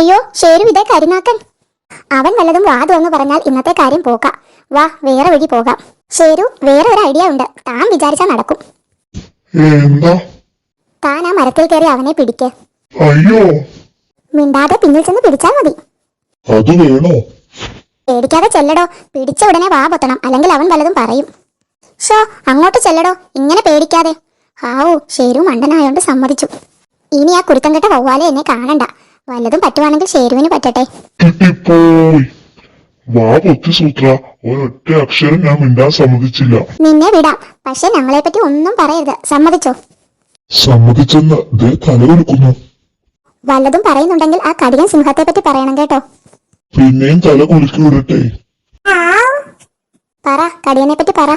അയ്യോ ശരി, ഇതേ കരിനാക്കൻ. അവൻ വല്ലതും വാ തുറന്നു പറഞ്ഞാൽ ഇന്നത്തെ കാര്യം പോക്കാം. വാ, വേറെ വഴി പോകാം. ശരു, വേറെ ഒരു ഐഡിയ ഉണ്ട്. താൻ വിചാരിച്ചാൽ നടക്കും. എന്താ? താൻ ആ മരത്തിൽ കയറി അവനെ പിടിക്ക്. അയ്യോ, മിണ്ടാതെ പിന്നിൽ ചെന്ന് പിടിച്ചാൽ മതി. അത് വേണോ? പേടിക്കാതെ ചെല്ലടോ. പിടിച്ച ഉടനെ വാ പൊത്തണം, അല്ലെങ്കിൽ അവൻ വല്ലതും പറയും. ഷോ, അങ്ങോട്ട് ചെല്ലടോ, ഇങ്ങനെ പേടിക്കാതെ. ഹാവൂ, ശരു മണ്ടനായോണ്ട് സമ്മതിച്ചു. ഇനി ആ കുരുത്തം കെട്ട വവ്വാലെ എന്നെ കാണണ്ട. വല്ലതും പറ്റുവാണെങ്കിൽ ശരുവിന് പറ്റട്ടെ. കിട്ടിപ്പോയി. വാ പൊത്തി സൂത്ര, ഒരൊറ്റ അക്ഷരം ഞാൻ മിണ്ടാൻ സമ്മതിച്ചില്ല. നിന്നെ വിടാം, പക്ഷെ ഞങ്ങളെ പറ്റി ഒന്നും പറയരുത്. സമ്മതിച്ചോ? സമ്മതിച്ചെന്ന് ദേ തല കൊടുക്കുന്നു. വല്ലതും പറയുന്നുണ്ടെങ്കിൽ ആ കടിയൻ സിംഹത്തെ പറ്റി പറയണം കേട്ടോ. പിന്നെയും തല കുലുക്കി വിടട്ടെ. പറ, കടിയനെ പറ്റി പറ.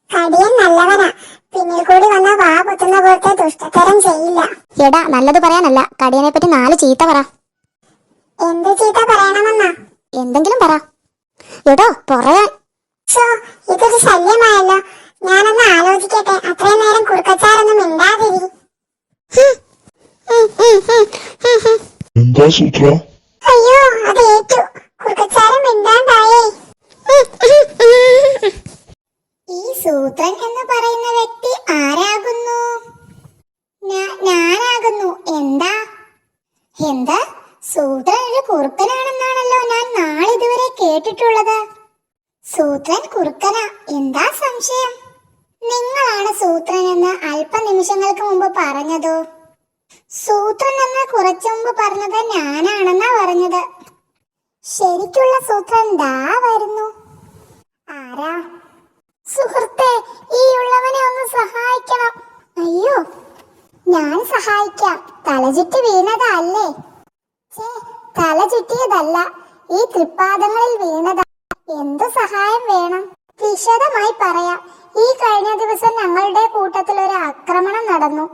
കടിയൻ നല്ലവനാ. പിന്നിൽ കൂടി വന്ന വാ പൊത്തുന്ന പോലത്തെ ദുഷ്ടത്തരം ചെയ്യില്ല. എടാ, നല്ലത് പറയാനല്ല, കടിയനെ പറ്റി 4 ചീത്ത പറ. എന്ത് ചീത്ത പറയണമെന്നാ? എന്തെങ്കിലും പറ. എടോ, പറയാൻ. ഷോ, ഇതൊരു ശല്യമായല്ലോ. ഞാനൊന്ന് ആലോചിക്കട്ടെ. അത്രയും നേരം കുറുക്കച്ചാറൊന്നും മിണ്ടാതിരി. എന്താ സൂത്ര? അയ്യോ, അത് ഏറ്റു. കുറുക്കച്ചാരം മിണ്ടാണ്ടായേ. ഈ സൂത്രൻ എന്ന് പറയുന്ന വ്യക്തി ആരാകുന്നു? ഞാനാകുന്നു. എന്താ എന്താ? സൂത്രൻ ഒരു കുറുക്കനാണെന്നാണല്ലോ ഞാൻ നാളിതുവരെ കേട്ടിട്ടുള്ളത്. സൂത്രൻ കുറുക്കനാ? എന്താ സംശയം? നിങ്ങളാണ് സൂത്രൻ എന്ന് അല്പനിമിഷങ്ങൾക്ക് മുമ്പ് പറഞ്ഞതോ? സൂത്രൻ എന്ന് കുറച്ചു മുമ്പ് പറഞ്ഞത് ഞാനാണെന്നാ പറഞ്ഞത്. ശരിക്കുള്ള സൂത്രൻ ദാ വരുന്നു. ആരാ? സുഹൃത്തെ, ഈ ഉള്ളവനെ ഒന്ന് സഹായിക്കണം. അയ്യോ, ഞാൻ സഹായിക്കാം. തലചുറ്റി വീണതല്ലേ? തല ചുറ്റിയതല്ല, ഈ തൃപ്പാദങ്ങളിൽ വീണതാ. എന്ത് സഹായം വേണം? വിശദമായി പറയാം. ഈ കഴിഞ്ഞ ദിവസം ഞങ്ങളുടെ കൂട്ടത്തിൽ ഒരു ആക്രമണം നടന്നു.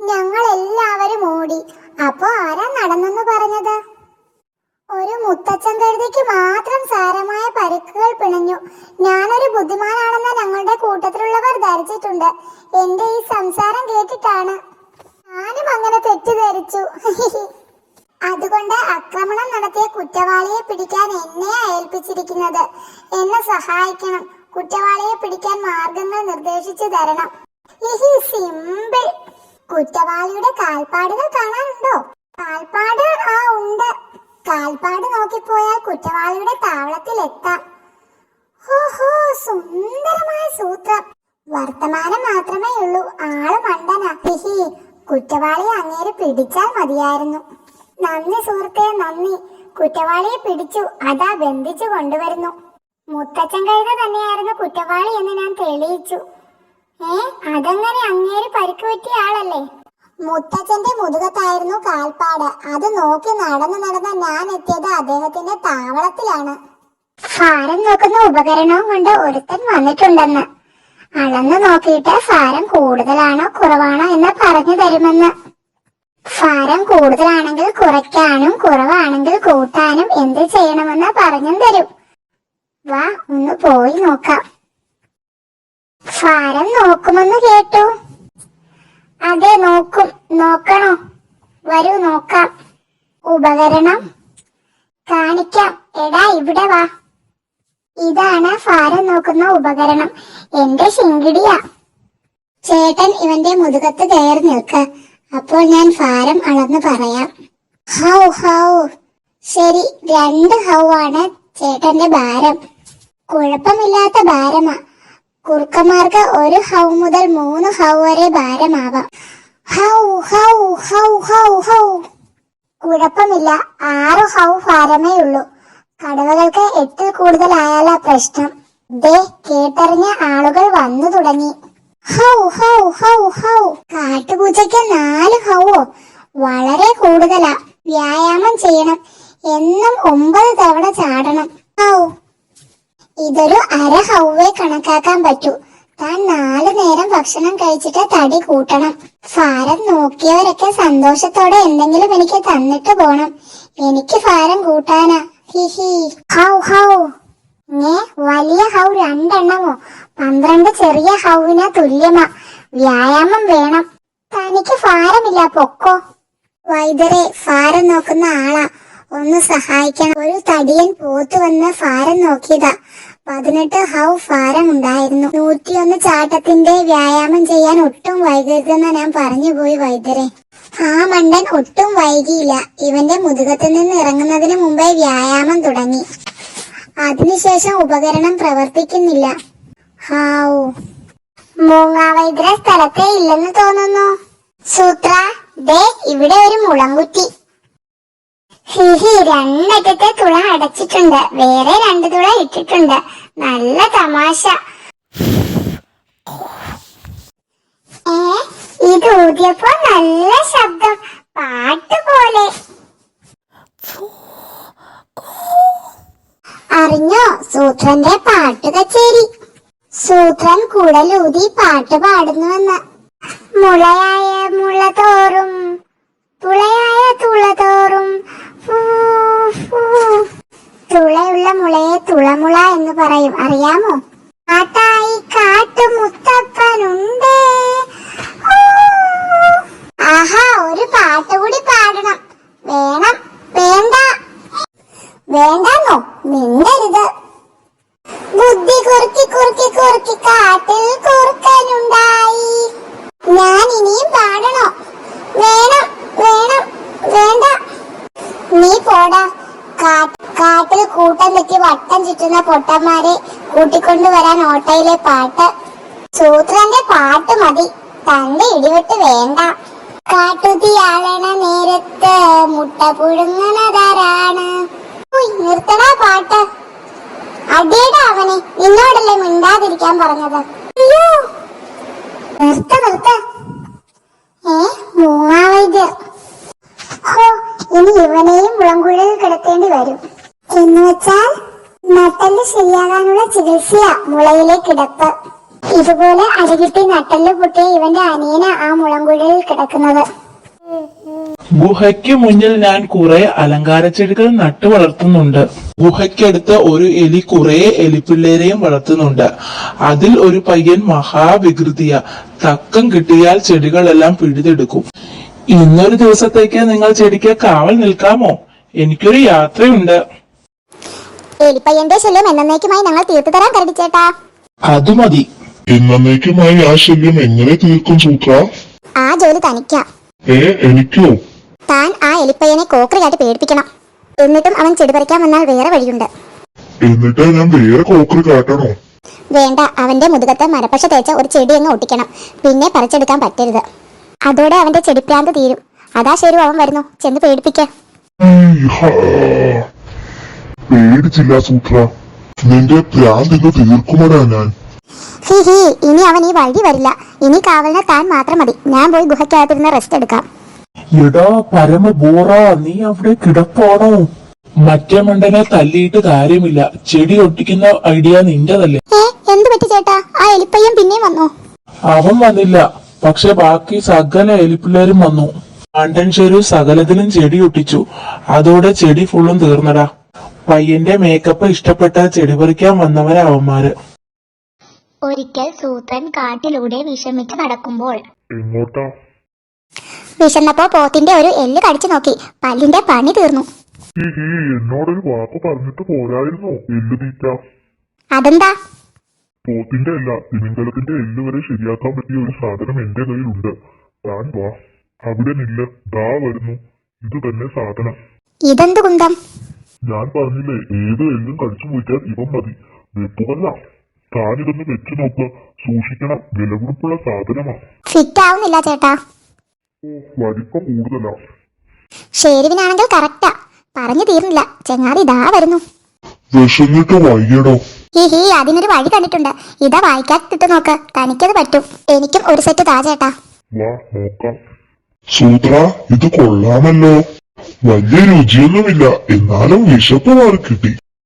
ഞങ്ങൾ എല്ലാവരും ഓടി. അപ്പോ ആരാ നടന്നെന്ന് പറഞ്ഞത്? ഒരു മുത്തച്ഛൻ കഴുതിക്ക് മാത്രം സാരമായ പരിക്കുകൾ പിണഞ്ഞു. ഞാനൊരു ബുദ്ധിമാനാണെന്ന് ഞങ്ങളുടെ കൂട്ടത്തിലുള്ളവർ ധരിച്ചിട്ടുണ്ട്. എന്റെ ഈ സംസാരം കേട്ടിട്ടാണ്. ഞാനും അങ്ങനെ തെറ്റിദ്ധരിച്ചു. അതുകൊണ്ട് ആക്രമണം നടത്തിയ കുറ്റവാളിയെ പിടിക്കാൻ എന്നെയാ ഏൽപ്പിച്ചിരിക്കുന്നത്. എന്നെ സഹായിക്കണം. കുറ്റവാളിയെ പിടിക്കാൻ മാർഗങ്ങൾ നിർദ്ദേശിച്ചു തരണം. സിമ്പിൾ. കുറ്റവാളിയുടെ കാൽപ്പാടുകൾ കാണാനുണ്ടോ? കാൽപ്പാട് ഉണ്ട്. കാൽപ്പാട് നോക്കിപ്പോയാൽ കുറ്റവാളിയുടെ താവളത്തിൽ എത്താം. ഓഹോ, സുന്ദരമായ സൂത്രം. വർത്തമാനം മാത്രമേ ഉള്ളൂ. ആള് മണ്ടനാ. കുറ്റവാളിയെ അങ്ങേര് പിടിച്ചാൽ മതിയായിരുന്നു. നന്ദി സുഹൃത്തെ, നന്ദി. കുറ്റവാളിയെ പിടിച്ചു. അതാ ബന്ധിച്ചു കൊണ്ടുവരുന്നു. മുത്തച്ഛൻ കഴുത തന്നെയായിരുന്നു കുറ്റവാളി എന്ന് ഞാൻ തെളിയിച്ചു. അതെങ്ങനെ? അങ്ങേര് പരിക്ക് പറ്റിയ ആളല്ലേ? മുത്തച്ഛന്റെ മുതുകത്തായിരുന്നു കാൽപ്പാട്. അത് നോക്കി നടന്ന് ഞാൻ എത്തിയത് അദ്ദേഹത്തിന്റെ താവളത്തിലാണ്. ഭാരം നോക്കുന്ന ഉപകരണവും കൊണ്ട് ഒരുത്തൻ വന്നിട്ടുണ്ടെന്ന്. അളന്ന് നോക്കിയിട്ട് ഭാരം കൂടുതലാണോ കുറവാണോ എന്ന് പറഞ്ഞു തരുമെന്ന്. ഭാരം കൂടുതലാണെങ്കിൽ കുറയ്ക്കാനും കുറവാണെങ്കിൽ കൂട്ടാനും എന്ത് ചെയ്യണമെന്ന് പറഞ്ഞും തരും. വാ, ഒന്ന് പോയി നോക്കാം. ഭാരം നോക്കുമെന്ന് കേട്ടു. അതെ, നോക്കും. നോക്കണോ? വരൂ, നോക്കാം. ഉപകരണം കാണിക്കാം. എടാ, ഇവിടെ വാ. ഇതാണ് ഭാരം നോക്കുന്ന ഉപകരണം. എന്റെ ശിങ്കിടിയാ. ചേട്ടൻ ഇവന്റെ മുതുകത്ത് കയറി നിൽക്ക്. അപ്പോൾ ഞാൻ ഭാരം അളന്ന് പറയാം. How how. ശരി, 2 ഹൗ ആണ് ചേട്ടന്റെ ഭാരം. കുഴപ്പമില്ലാത്ത ഭാരമാ. കുറുക്കന്മാർക്ക് 1 ഹൗ മുതൽ 3 ഹൗ വരെ ഭാരമാവാം. ഹൗ ഹൗ ഹൗ ഹൗ ഹൗ. കുഴപ്പമില്ല, 6 ഹൗ ഭാരമേ ഉള്ളൂ. കടുവകൾക്ക് 8 കൂടുതലായാലാ പ്രശ്നം. ദേ, കേട്ടറിഞ്ഞ ആളുകൾ വന്നു തുടങ്ങി. ഹൗ ഹൗ ഹൗ ഹൗ. കാട്ടുപൂച്ചയ്ക്ക് 4 ഹൗവോ? വളരെ കൂടുതലാ. വ്യായാമം ചെയ്യണം. എന്നും 9 തവണ ചാടണം. ഹൗ. ഇതൊരു 1/2 ഹൗവേ കണക്കാക്കാൻ പറ്റൂ. താൻ 4 നേരം ഭക്ഷണം കഴിച്ചിട്ട് തടി കൂട്ടണം. ഭാരം നോക്കിയവരൊക്കെ സന്തോഷത്തോടെ എന്തെങ്കിലും എനിക്ക് തന്നിട്ട് പോണം. എനിക്ക് ഭാരം കൂട്ടാനാ. ഹിഹി. ഹൗ ഹൗ. വലിയ ഹൗ 2 എണ്ണമോ? 12 ചെറിയ ഹൗവിന് തുല്യമാ. വ്യായാമം വേണം. തനിക്ക് ഭാരമില്ല, പൊക്കോ. വൈദ്യരെ, ഫാരം നോക്കുന്ന ആളാ, ഒന്ന് സഹായിക്കണം. ഒരു തടിയൻ പോത്ത് വന്ന് ഫാരം നോക്കിയതാ. 18 ഹൗ ഫാരം ഉണ്ടായിരുന്നു. 101 ചാട്ടത്തിന്റെ വ്യായാമം ചെയ്യാൻ ഒട്ടും വൈകരുതെന്ന് ഞാൻ പറഞ്ഞുപോയി വൈദ്യരെ. ആ മണ്ടൻ ഒട്ടും വൈകിയില്ല. ഇവന്റെ മുതുകത്തിൽ നിന്ന് ഇറങ്ങുന്നതിന് മുമ്പേ വ്യായാമം തുടങ്ങി. അതിനുശേഷം ഉപകരണം പ്രവർത്തിക്കുന്നില്ല. ഹാവൂ, മൂങ്ങാവൈദ്യര സ്ഥലത്തേ ഇല്ലെന്ന് തോന്നുന്നു. സൂത്ര, ദേ ഇവിടെ ഒരു മുളങ്കുറ്റി. ഹിഹി, 2 അറ്റത്തെ തുള അടച്ചിട്ടുണ്ട്, വേറെ 2 തുള ഇട്ടിട്ടുണ്ട്. നല്ല തമാശ. ഇത് ഊതിയപ്പോ നല്ല ശബ്ദം, പാട്ട് പോലെ. അറിഞ്ഞോ സൂത്രന്റെ പാട്ട് കച്ചേരി? സൂത്രൻ കുടലൂതി പാട്ട് പാടുന്നുവെന്ന്. മുളയായ മുള തോറും തുളയായ തുള തോറും തുളയുള്ള മുളയെ തുളമുള എന്ന് പറയും, അറിയാമോ? കാട്ടായി കാട്ടുമുത്തപ്പനുണ്ട്. ആഹാ, ഒരു പാട്ട് കൂടി പാടണം. വേണം? വേണ്ട. വേണ്ടെന്നോ? മിണ്ടരുത്. ബുദ്ധി കുറുക്കി കുറുക്കി കുറുക്കി കാട്ടിൽ കുറുക്കനുണ്ടായി. ഞാൻ ഇനിയും പാടണോ? വേണം, വേണം, വേണ്ട. നീ പോടാ. കാട്ടിൽ കൂട്ടം തെറ്റി വട്ടം ചുറ്റുന്ന പൊട്ടന്മാരെ കൂട്ടിക്കൊണ്ടുവരാൻ ഓട്ടയിലെ പാട്ട്. സൂത്രന്റെ പാട്ട് മതി, തന്റെ ഇടിവെട്ട് വേണ്ട. കാട്ടുതീയാളണ നേരത്ത് മുട്ട പുഴുങ്ങുന്നതാരാണ്? നിർത്തടാ പാട്ട്. അടിയടാ അവനെ, നിന്നോടല്ലേ മിണ്ടാതിരിക്കാൻ പറഞ്ഞത്. അയ്യോ, നിർത്ത. മൂങ്ങാവൈദ്യർ. ഹോ, ഇനി ഇവനെയും മുളങ്കുഴലിൽ കിടത്തേണ്ടി വരും. എന്ന് വെച്ചാൽ നട്ടല് ശരിയാകാനുള്ള ചികിത്സയാ മുളയിലെ കിടപ്പ്. ഇതുപോലെ അരകിട്ടി നട്ടല് പൊട്ടിയ ഇവന്റെ അനിയന ആ മുളങ്കുഴലിൽ കിടക്കുന്നത്. ഗുഹയ്ക്ക് മുന്നിൽ ഞാൻ കുറെ അലങ്കാര ചെടികൾ നട്ടു വളർത്തുന്നുണ്ട്. ഗുഹയ്ക്കടുത്ത് ഒരു എലി കുറെ എലിപ്പിള്ളേരെയും വളർത്തുന്നുണ്ട്. അതിൽ ഒരു പയ്യൻ മഹാവികൃതിയ. തക്കം കിട്ടിയാൽ ചെടികളെല്ലാം പിഴുതെടുക്കും. ഇന്നൊരു ദിവസത്തേക്ക് നിങ്ങൾ ചെടിക്ക് കാവൽ നിൽക്കാമോ? എനിക്കൊരു യാത്രയുണ്ട്. എലിപ്പയ്യന്റെ ശല്യം എന്നേക്കുമായി ഞങ്ങൾ തീർത്തു തരാൻ കരടിച്ചേട്ടാ. അത് മതി. എന്നേക്കുമായി ആ ശല്യം എങ്ങനെ തീർക്കും സൂത്ര? ആ ജോലി തനിക്കാ. എനിക്കോ? താൻ ആ എലിപ്പയ്യനെ കോക്കറിയായിട്ട് പേടിപ്പിക്കണം. എന്നിട്ടും അവൻ ചെടി പറിക്കാൻ വന്നാൽ വേറെ വഴിയുണ്ട്. എന്നിട്ട് ഞാൻ വേറെ കോക്കറി കാട്ടണോ? വേണ്ട, അവന്റെ മുതുകത്ത് മരപ്പശ തേച്ച ഒരു ചെടി അങ്ങ് ഒട്ടിക്കണം. പിന്നെ പറിച്ചെടുക്കാൻ പറ്റരുത്. അതോടെ അവന്റെ ചെടിപ്രാന്ത് തീരും. അതാ ശരി, അവൻ വരുന്നു, ചെന്ന് പേടിപ്പിക്ക. പേടിച്ചില്ല സൂത്ര, നിന്റെ പ്രാന്തിന്ന് തീർക്കുമടാ ഞാൻ. ഹിഹി, ഇനി അവൻ ഈ വഴി വരില്ല. ഇനി കാവലിന് താൻ മാത്രം മതി. ഞാൻ പോയി ഗുഹയ്ക്കകത്തിരുന്ന് റെസ്റ്റ് എടുക്കാം. എടാ പരമ ബോറ, നീ അവിടെ കിടപ്പാണോ? മറ്റേ മണ്ടനെ തല്ലിയിട്ട് കാര്യമില്ല. ചെടി ഒട്ടിക്കുന്ന ഐഡിയ നിന്റെതല്ലേ? എന്ത് പറ്റി ചേട്ടാ? ആ എലിപ്പയ്യൻ പിന്നെയും വന്നു. അവൻ വന്നില്ല, പക്ഷെ ബാക്കി സകല എലിപ്പിള്ളേരും വന്നു. മണ്ടൻ ചെരു സകലത്തിലും ചെടി ഒട്ടിച്ചു. അതോടെ ചെടി ഫുള്ളും തീർന്നടാ. പയ്യന്റെ മേക്കപ്പ് ഇഷ്ടപ്പെട്ട ചെടി പറിക്കാൻ വന്നവരാ അവന്മാര്. ഒരിക്കൽ സൂത്രൻ കാട്ടിലൂടെ വിഷമിച്ച് നടക്കുമ്പോൾ എങ്ങോട്ടാ? വിശന്നപ്പോ പോത്തിന്റെ ഒരു എല്ല് കടിച്ചു നോക്കി. പല്ലിന്റെ പണി തീർന്നു. എന്നോടൊരു വാക്ക് പറഞ്ഞിട്ട് പോരായിരുന്നോ? എല്ല് തീറ്റ. അതെന്താ? പോത്തിന്റെ അല്ല, തിമിംഗലത്തിന്റെ എല്ല് വരെ ശരിയാക്കാൻ പറ്റിയ ഒരു സാധനം എന്റെ കയ്യിലുണ്ട്. താൻ വാ. അവിടെ നില്ല, ദാ വരുന്നു. ഇത് തന്നെ സാധനം. ഇതെന്ത് കുന്തം? ഞാൻ പറഞ്ഞില്ലേ, ഏത് എല്ലും കടിച്ചു പോയിക്കാൻ ഇവൻ മതി. വെപ്പുകല്ല. താനിതൊന്ന് വെച്ചു നോക്ക്. സൂക്ഷിക്കണം, വിലകുറപ്പുള്ള സാധനമാ. ഫിറ്റ് ആവുന്നില്ല ചേട്ടാ. വലിപ്പം കൂടുതലാ. ഷേരുവിനാണെങ്കിൽ കറക്റ്റാ. പറഞ്ഞു തീർന്നില്ല, ചെങ്ങാതി ഇതാ വരുന്നു. വിശന്നിട്ട് വയ്യടോ. ഹിഹി, അതിനൊരു വഴി കണ്ടിട്ടുണ്ട്. ഇതാ വായിക്കാത്തിട്ട് നോക്ക്, തനിക്കത് പറ്റും. എനിക്കും ഒരു സെറ്റ് താ ചേട്ടാ. വാ നോക്കാം. സൂത്ര, ഇത് കൊള്ളാമല്ലോ. വലിയ രുചിയൊന്നുമില്ല, എന്നാലും വിശപ്പ് മാറി കിട്ടി.